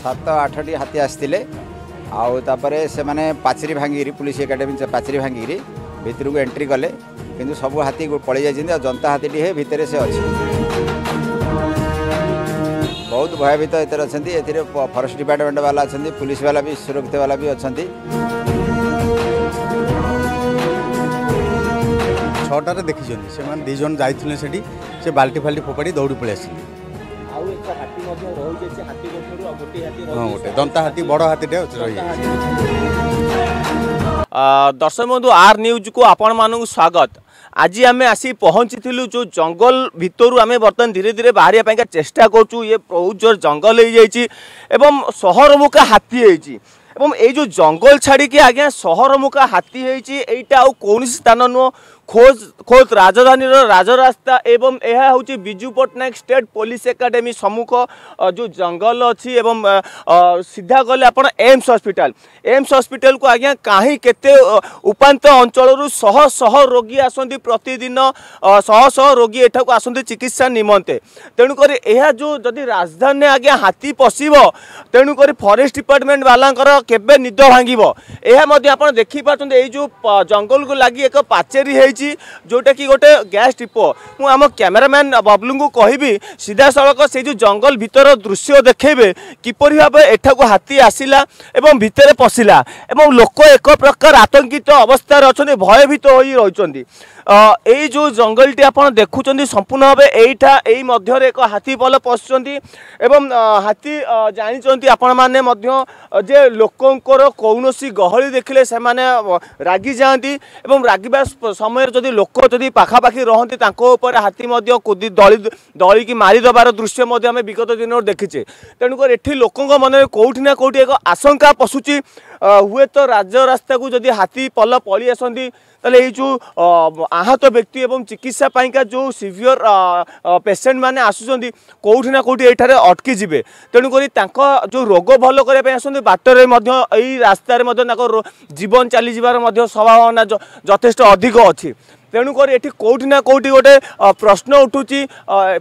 7 8टी हाथी आसते आउे से मैंने पाचेरी भांगी पुलिस एकाडेमी पाचेरी भांगी भितर को एंट्री कले किंतु सब हाथी पलि जाइए जनता हाथी है भितर से अच्छी बहुत भयभीत एतर अच्छा ए फॉरेस्ट डिपार्टमेंट वाला अच्छा पुलिस वाला भी सुरक्षित वाला भी अच्छा 6टार देखी से दीज जाते से बाल्टी फाल्टी फोपाड़ी दौड़ी पलि आस गोटे दंता हाथी बड़ हाथी दर्शक बंधु आर न्यूज को आपण मानक स्वागत। आज आम आसी पहुँची जो जंगल भितर आम बर्तमान धीरे धीरे बाहर चेष्टा करूँ ये बहुत जोर जंगल हो जाइए सहर मुखा हाथी होती ये जो जंगल छाड़ी आज्ञा सहर मुखा हाथी होता कौन स्थान नुह खोज राजधानी राजरास्ता एवं यह हूँ Biju Patnaik state police academy सम्मुख जो जंगल अच्छी एवं सीधा गले आप एम्स हॉस्पिटल को आज्ञा कहीं केते उपांत अंचल शह शह रोगी आसती प्रतिदिन शह शह रोगी एठा को आसती चिकित्सा निमंते तेणुक यह जो जदि राजधानी आज्ञा हाथी पशिब तेणुक फॉरेस्ट डिपार्टमेंट वालांकर केबे निद भांगिब यह आप देखिपारे जो जंगल को लगी एक पाचेरी है जोटा कि गोटे गैस डिपो मुझे कैमेरामैन बबलू को कहबी सीधा सड़क से जो जंगल भीतर दृश्य देखेबे किपरि भाव एठा को हाथी आसिला एवं भितर पशिला एवं लोक एक प्रकार आतंकित अवस्था अच्छा भयभीत हो रही यही जो जंगल टी आप देखुं संपूर्ण भाव यहीटा यही मध्य एक हाथी पल पशुंट एवं हाथी जानते आपण मैंने जे लोकंर कौन गहली देखिले से रागी जाती रागिबा समय जदि लोक जदि पाखापाखि रहती हाथी कूदी दली की मारिदेवार दृश्य आम विगत दिन देखीचे तेणुक ये लोकों मन कौटि ना कौटि एक आशंका पशुची हुए तो राजरास्ता को जदि हाथी पल पलि आसती ताले जो आहत व्यक्ति एवं चिकित्सा पाइका जो सीवियर पेसेंट माने आसुचंदी कौटि ना कौटि एठारे अटकी जिवे तेणुक जो रोग भल करने आसती बाटर रास्तार जीवन चली जीवार संभावना यथेष्ट अधिक अच्छी तेणुक ये कौटि ना कौटि गोटे प्रश्न उठुची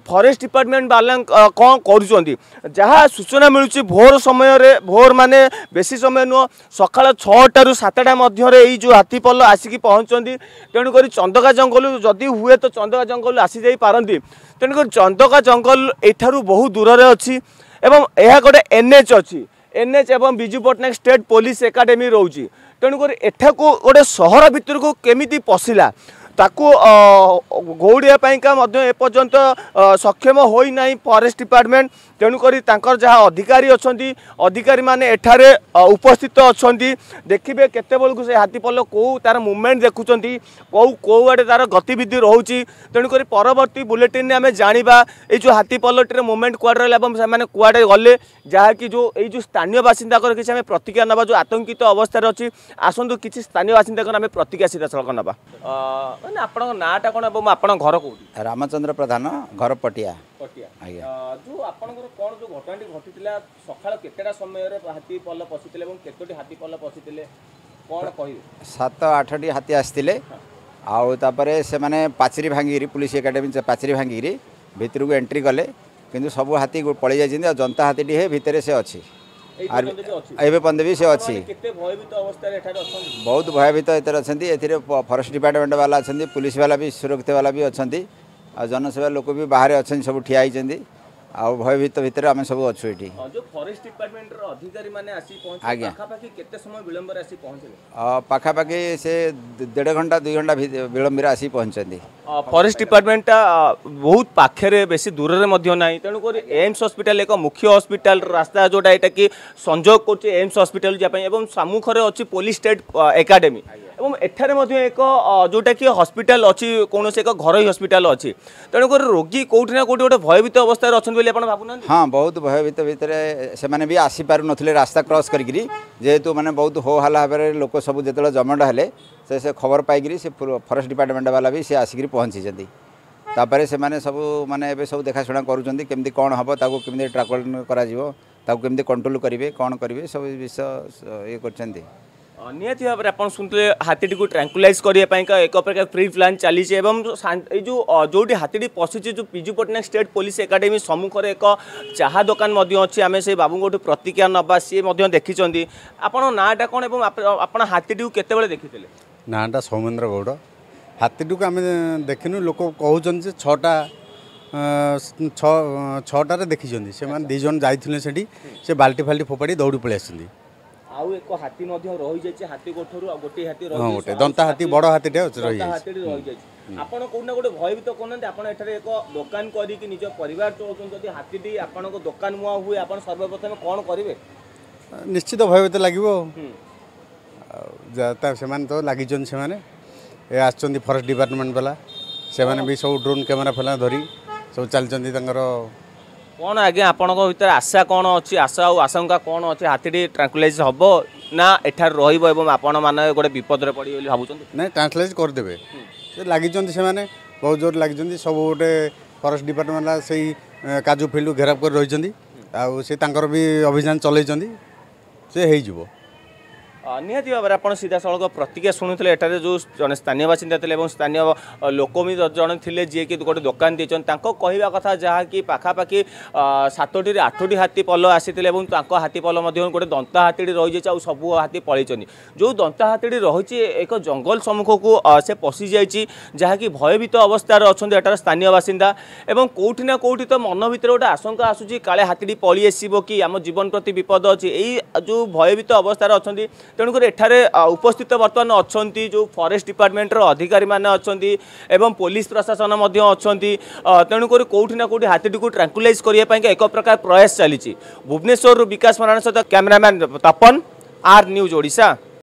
फॉरेस्ट डिपार्टमेंट वाला कौन करुँच जहाँ सूचना मिलूँ भोर समय भोर माने बेसी समय नुह सका 6टारू 7टा मध्य जो हाथी पल आसिक पहुँचती तेणुक चंदका जंगल जदि हुए तो चंदका जंगल आसी जाई पारंती तेणुक चंदका जंगल एठारू बहुत दूर में अच्छी एवं यह गोटे एनएच अच्छी एनएच एवं Biju Patnaik state police academy रोची तेणुक एठा को गोटे सहर भितर को केमिति पशिला ताकू गौड़िया एपर्यंत सक्षम होना फॉरेस्ट डिपार्टमेंट तेणुक जहाँ अधिकारी अच्छा अधिकारी माने एठारे उपस्थित अच्छा देखिए केते बेलू से हाथी पल कौ तार मुवमेंट देखुं कौ आड़े तार गतिविधि रोचे तेणुक परवर्ती बुलेटिन आम जाना ये जो हाथी पलटर मुवमेंट कुआड़े रहा कुआड़े गले जहाँकि जो ये स्थानीय बासिंदा किसी आम प्रतिक्रिया ना जो आतंकित अवस्था अच्छी आसतु किसी स्थानीय बासिंदा आम प्रतिक्रिया सीधा सड़क ना आप नाटा कौन आप घर कौन रामचंद्र प्रधान घर पटिया जो आपंकर कौन जो घटना घटी सका केतेटा समय हाथी पल पशिले केतोटी हाथी पल पशिले कौन कह 7 8टी हाथी आसते आउे से मैंने पाचेरी भांगी पुलिस एकाडेमी पाचेरी भांगी भितर को एंट्री कले किंतु सब हाथी पलि जाइए जनता हाथी है भितर से अच्छी पर्यंत भी से अच्छी बहुत भयभीत एतर अच्छा ए फॉरेस्ट डिपार्टमेंट वाला अच्छा पुलिस वाला भी सुरक्षित वाला भी अच्छा जनसेवा लोक भी बाहर अच्छा सब ठिया आ भयभीत भितर आम सब अच्छु ये जो फॉरेस्ट डिपार्टमेंट अधिकारी माने आसी पहुंचे आज्ञा पाखापाखि केते समय विलंब रे आसी पहुंचले पाखापाखि से 1.5 घंटा 2 घंटा विलंब आसी पहुंचती फॉरेस्ट डिपार्टमेंट बहुत पाखे बेसी दूर में ना तेणुक एम्स हॉस्पिटल एक मुख्य हॉस्पिटल रास्ता जोटा यहाँ कि संजोग कर एम्स हॉस्पिटल जापाई सम्मुख में अच्छी पुलिस स्टेट एकाडेमी एवं एठारे एक जोटा कि हॉस्पिटल अच्छी कौन एक घर हॉस्पिटल अच्छी तेणुक रोगी कौटि ना कौटि गोटे भयभीत अवस्था अच्छा भावुना हाँ बहुत भयभीत भितर से भी आसीपार नुले रास्ता क्रॉस करी जेहेतु मैंने बहुत हो हल्ला भाव लोक सब जो जमंड हेले से खबर पाई से फॉरेस्ट डिपार्टमेंट वाला भी से आसिक पहुँची तापर से मैंने सब माने सब देखाशुना करुँच कौन हम ताको केमती ट्राकल करें कंट्रोल करेंगे कौन करेंगे सब विषय ये कर निहाती भाव में आप शुणुते हाथी को ट्रांकुलाइज करने एक प्रकार फ्री प्लान चली जो जोटी हाथी पशि जो Biju Patnaik state police academy सम्मुखें एक चाहा दुकान अच्छी आम से बाबू प्रतिक्रिया नवा सी देखी आपण नाटा कौन आप हाथी को केत देखी नाटा सौमेन्द्र गौड़ हाथी को आम देखिनु लोक कहते छटार देखी से दीज जाते से बाल्टी फाल्टी फोपाड़ी दौड़ी पलि आसती आउ एक हाथी रही जाइए हाथी गोठर गोटे हाथी गोटे दंता हाथी बड़ हाथी रही आपण कोना गोटे भयभीत करना आप एक दुकान करके निज परिवार चलाउछन हाथी आपण दुकान मुआ हुए आप सर्वप्रथम कौन करेंगे निश्चित भयभीत लगे से तो लगी से आसछन्ती फॉरेस्ट डिपार्टमेंट वाला से भी सब ड्रोन कैमेरा फेला धरी सब चलती कौन आज्ञा आपण भर आशा कौन अच्छी आशा और आशंका कौन अच्छी हाथी ट्रांकुलाइज हम ना एठार आपण मैंने गोटे विपद में पड़ी भावुँ ना ट्रांसलेट करदे से लगी से बहुत जोर लगी सब गोटे फॉरेस्ट डिपार्टमेंट से काजू फिल्ड घेराव कर रही भी अभियान चलती से हो निहाती भाव में आप सीधा सड़क प्रतिक्रिया शुणुते एठार जो जन स्थानीय बासिंदा थे स्थानीय लोक भी जन थे जी कि गोटे दुकान देते कहवा कथा जहाँकि पाखापाखि 7टी 8टी हाथी पल आसी हाथी पल गोटे दंता हाथी रही जाए सब हाथी पलैं जो दंता हाथी रही एक जंगल सम्मुख को से पशि जाइए जहाँकि भयभीत अवस्था अच्छा एटार स्थानीय बासिंदा एवं कौटी ना कौटी तो मन भर गोटे आशंका आसूँ काले हाथी पलि आसो कि आम जीवन प्रति विपद अच्छी यही जो भयभीत अवस्था अच्छा तेणुकर एठारे उपस्थित बर्तमान अच्छा जो फॉरेस्ट डिपार्टमेंट अधिकारी मैंने अच्छा एवं पुलिस प्रशासन अच्छा तेणुकर कौटी ना कौटी हाथी को ट्रांकुलाइज करने एक प्रकार प्रयास चली भुवनेश्वर विकास मराण सहित कैमरामैन तपन आर न्यूज ओडिशा।